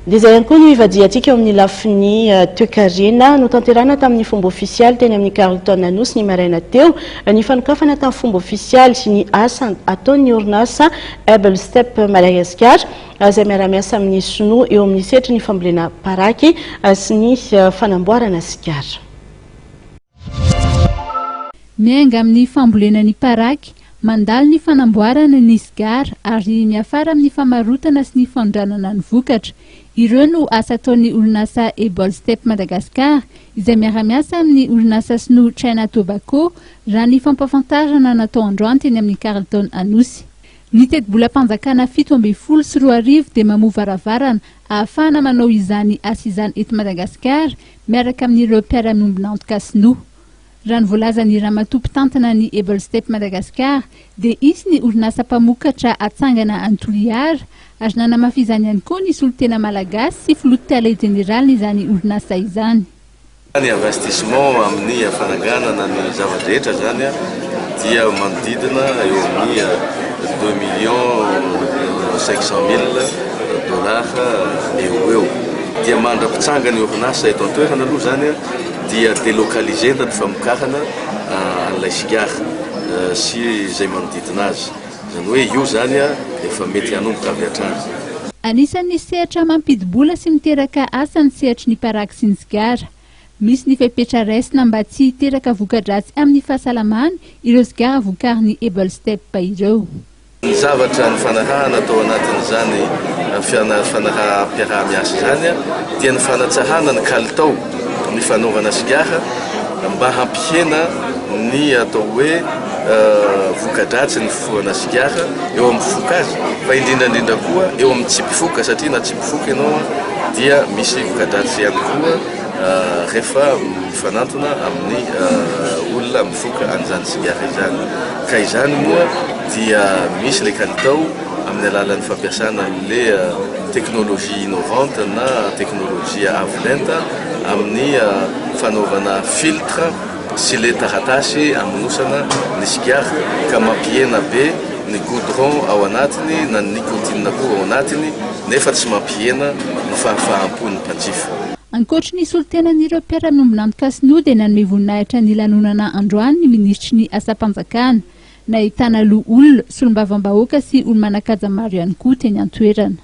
Dia izay ihany koa no ivadiantsika amin'ny lafiny toekarena Notanterahina tamin'ny fomba ofiasialy teny amin'ny Carlton Anosy ny maraina teo ny fanokafana tamin'ny fomba ofiasialy ny asa hataon'ny orinasa Able Step Madagascar izay miara-miasa amin'ny Sinoa eo amin'ny setry ny fambolena paraky sy ny fanamboarana sigara. Miainga amin'ny fambolena ny paraky, mandalo ny fanamboarana ny sigara ary miafara amin'ny famarotana sy ny fandranana ny vokatra. Ireo no asa ataon'ny orinasa Able Step Madagascar izay miara-miasa amin'ny orinasa Sinoa Tobacco raha ny fampafantarana natao androany teny amin'ny Carlton Anosy. Ny teti-bola-panjakana 7 sy 2 arivo dia mamoa varavarana ahafahana manao izany asa izany eto Madagasikara miaraka amin'ireo mpiara-miombona antoka Sinoa. Raha ny voalazan'ny ramatoa tantina ny Able Step Madagascar dia isy ny orinasa mpamokatra atsangana Antoliara ary nanamafizany ihany koa ny solotena malagasy sy filotea general izany orinasa izany. Ny investissement amin'ny fananganana ny zava-drehetra zany dia manodidina eo amin'ny $2,500,000 eo. Dia mandrapitsanga ny orinasa eto an-toerana aloha zany dia délocalisena ny famokafana an'ilay sigara sy izay manodidina azy. Zany hoe io zany efa mety hanomboka avy hatrany. Anisan'ny sehatra mampidi-bola sy miteraka asa ny sehatry ny paraky sy ny sigara. Misy ny fepetra raisina mba tsy hiteraka voka-dratsy amin'ny fahasalamana ireo sigara vokarin'ny Able Step ireo. Ny zavatra ny fanarahana atao anatin'izany miara-miasa zany dia ny fanatsahana ny kalitao ny fanaovana sigara mba hampihena ny atao hoe voka-dratsy ny fifohana sigara eo amin'ny foka azy fa indrindrandrindra koa eo amin'ny tsy mpifoka satria na tsy mpifoka ianao dia misy voka-dratsy ihany koa rehefa mifanantona amin'ny olona mifoka an'izany sigara izany. Ka izany moa dia misy le kalitao amin'ny alalan'ny fampiasana le teknolojia innovante na teknolojia avolenta amin'ny fanaovana filtre sy le taratasy aminosana ny sigara ka mampihena be ny goudron ao anatiny na ny nicotine koa ao anatiny nefa tsy mampihena ny fahafahampo ny mpanjifa. Ankoatry ny solotenan'ireo mpiara-miombona antoka Sinoa dia nanome voninahitra ny lanonana androany ny ministry ny asa-panjakana nahitana loha olona, solombavam-bahoaka sy olo manan-kaja maro ihany koa teny an-toerana.